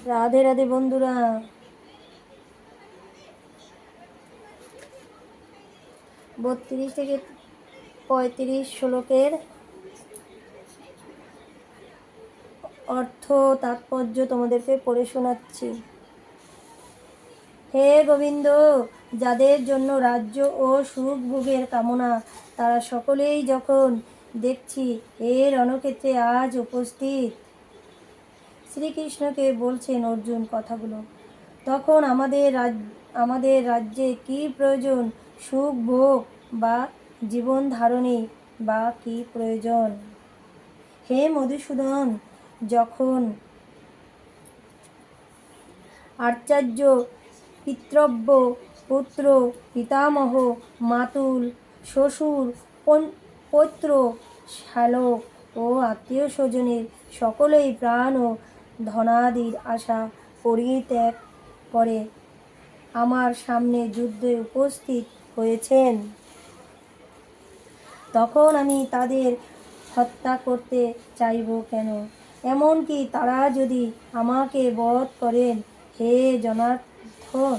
রাধে রাধে বন্ধুরা, 32 থেকে 35 শ্লোকের অর্থ তাৎপর্য তোমাদেরকে পড়ে শোনাচ্ছি। হে গোবিন্দ, যাদের জন্য রাজ্য ও সুখ ভোগের কামনা, তারা সকলেই যখন দেখছি এ রণক্ষেত্রে আজ উপস্থিত। শ্রীকৃষ্ণকে বলছেন অর্জুন কথাগুলো। তখন আমাদের রাজ্যে কি প্রয়োজন? সুখ ভোগ বা জীবন ধারণে বা কি প্রয়োজন? হে মধুসূদন, যখন আচার্য, পিতৃব্য, পুত্র, পিতামহ, মাতুল, শ্বশুর, পৌত্র, শ্যালক ও আত্মীয় স্বজনের সকলেই প্রাণ ও ধনাদির আশা পরিত্যাগ করে আমার সামনে যুদ্ধে উপস্থিত হয়েছেন, তখন আমি তাদের হত্যা করতে চাইব কেন? এমনকি তারা যদি আমাকে বধ করেন, হে জনার্দন,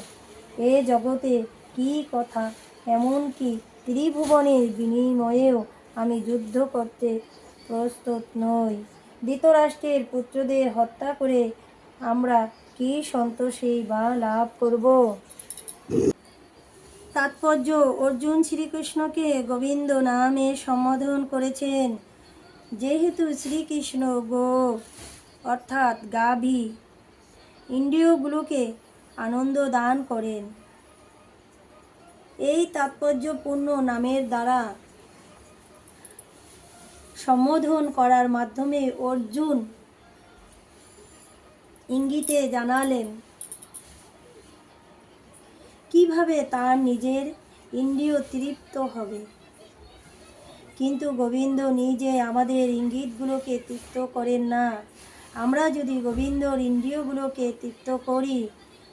এ জগতে কি কথা, এমনকি ত্রিভুবনের বিনিময়েও আমি যুদ্ধ করতে প্রস্তুত নই। ধৃতরাষ্ট্রের পুত্রদের হত্যা করে আমরা কি সন্তোষই বা লাভ করব? তাৎপর্য: অর্জুন শ্রীকৃষ্ণকে গোবিন্দ নামে সম্বোধন করেছেন, যেহেতু শ্রীকৃষ্ণ গো অর্থাৎ গাভী ইন্দ্রিয়গুলোকে আনন্দ দান করেন। এই তাৎপর্যপূর্ণ নামের দ্বারা সম্বোধন করার মাধ্যমে অর্জুন ইঙ্গিতে জানালেন কিভাবে তার নিজের ইন্দ্রিয় তৃপ্ত হবে। কিন্তু গোবিন্দ নিজে আমাদের ইঙ্গিতগুলোকে তৃপ্ত করেন না। আমরা যদি গোবিন্দর ইন্দ্রিয়গুলোকে তৃপ্ত করি,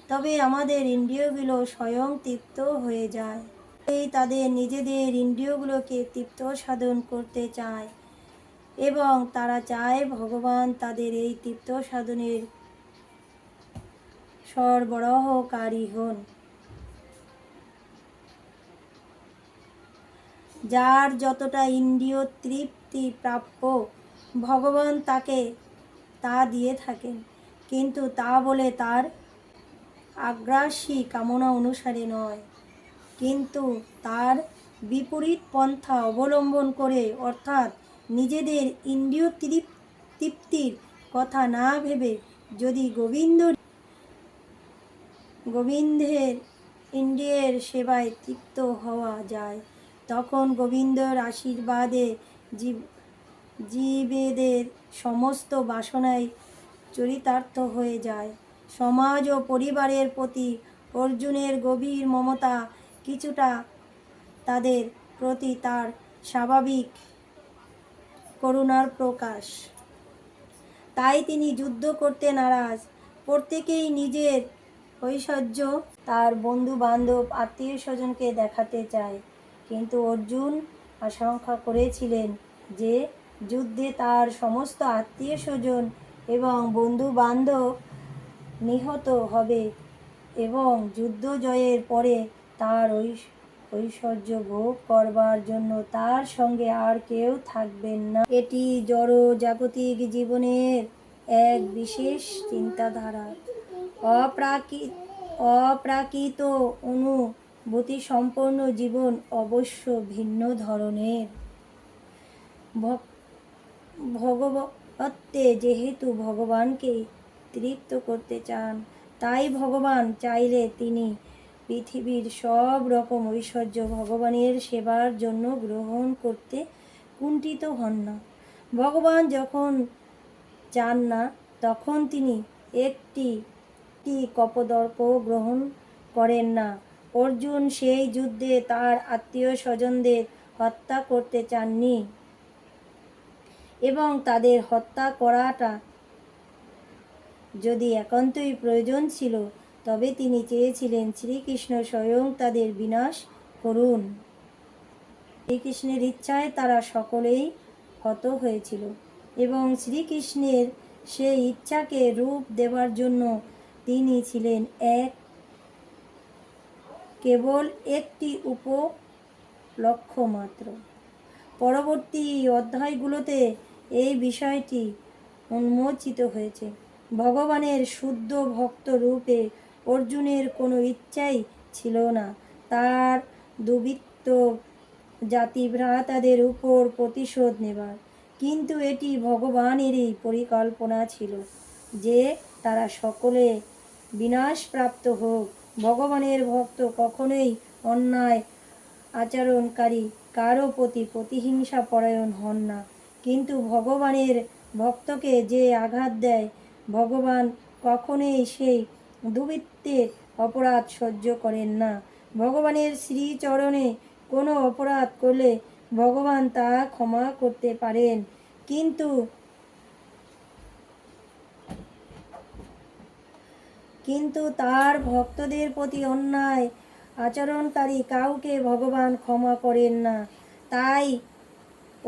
তবে আমাদের ইন্দ্রিয়গুলো স্বয়ং তৃপ্ত হয়ে যায়। এই তাদের নিজেদের ইন্দ্রিয়গুলোকে তৃপ্ত সাধন করতে চায় এবং তারা চায় ভগবান তাদের এই তৃপ্ত সাধনের সরবরাহকারী হন। যার যতটা ইন্দ্রিয় তৃপ্তি প্রাপ্য, ভগবান তাকে তা দিয়ে থাকেন, কিন্তু তা বলে তার আগ্রাসী কামনা অনুসারে নয়, কিন্তু তার বিপরীত পন্থা অবলম্বন করে, অর্থাৎ নিজেদের ইন্দ্রিয় তৃপ্তির কথা না ভেবে যদি গোবিন্দের ইন্দ্রিয়ের সেবায় তৃপ্ত হওয়া যায়, তখন গোবিন্দর আশীর্বাদে জীবেদের সমস্ত বাসনাই চরিতার্থ হয়ে যায়। সমাজ ও পরিবারের প্রতি অর্জুনের গভীর মমতা কিছুটা তাদের প্রতি তার স্বাভাবিক করুণার প্রকাশ। তাই তিনি যুদ্ধ করতে নারাজ। প্রত্যেকেই নিজের ঐশ্বর্য তার বন্ধু বান্ধব আত্মীয় স্বজনকে দেখাতে চায়, কিন্তু অর্জুন আশঙ্কা করেছিলেন যে যুদ্ধে তার সমস্ত আত্মীয় স্বজন এবং বন্ধু বান্ধব নিহত হবে এবং যুদ্ধ জয়ের পরে তার ঐশ্বর্য ভোগ করবার জন্য তার সঙ্গে আর কেউ থাকবেন না। এটি জড় জাগতিক জীবনের এক বিশেষ চিন্তাধারা। অপ্রাকৃত অনুভূতি সম্পন্ন জীবন অবশ্য ভিন্ন ধরনের। ভগবতে যেহেতু ভগবানকে তৃপ্ত করতে চান, তাই ভগবান চাইলে তিনি পৃথিবীর সব রকম ঐশ্বর্য ভগবানের সেবার জন্য গ্রহণ করতে কুণ্ঠিত হন না। ভগবান যখন চান না, তখন তিনি একটি কপদর্প গ্রহণ করেন না। অর্জুন সেই যুদ্ধে তার আত্মীয় স্বজনদের হত্যা করতে চাননি এবং তাদের হত্যা করাটা যদি একান্তই প্রয়োজন ছিল, তবে তিনি চেয়েছিলেন শ্রীকৃষ্ণ স্বয়ং তাদের বিনাশ করুন। শ্রীকৃষ্ণের ইচ্ছায় তারা সকলেই হত হয়েছিল এবং শ্রীকৃষ্ণের সেই ইচ্ছাকে রূপ দেবার জন্য তিনি ছিলেন কেবল একটি উপলক্ষ্য মাত্র। পরবর্তী অধ্যায়গুলোতে এই বিষয়টি উন্মোচিত হয়েছে। ভগবানের শুদ্ধ ভক্ত রূপে অর্জুনের কোনো ইচ্ছাই ছিল না তার দুর্বৃত্ত জাতিভ্রাতাদের উপর প্রতিশোধ নেবার, কিন্তু এটি ভগবানেরই পরিকল্পনা ছিল যে তারা সকলে বিনাশপ্রাপ্ত হোক। ভগবানের ভক্ত কখনোই অন্যায় আচরণকারী কারো প্রতি প্রতিহিংসা পরায়ণ হন না, কিন্তু ভগবানের ভক্তকে যে আঘাত দেয় ভগবান কখনোই সেই দুর্বৃত্তের অপরাধ সহ্য করেন না। ভগবানের শ্রীচরণে কোনো অপরাধ করলে ভগবান তা ক্ষমা করতে পারেন, কিন্তু তার ভক্তদের প্রতি অন্যায় আচরণকারী কাউকে ভগবান ক্ষমা করেন না। তাই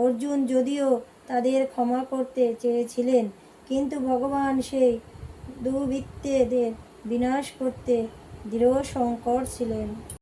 অর্জুন যদিও তাদের ক্ষমা করতে চেয়েছিলেন, কিন্তু ভগবান সেই দুর্বৃত্তদের বিনাশ করতে দৃঢ় সংকল্প ছিলেন।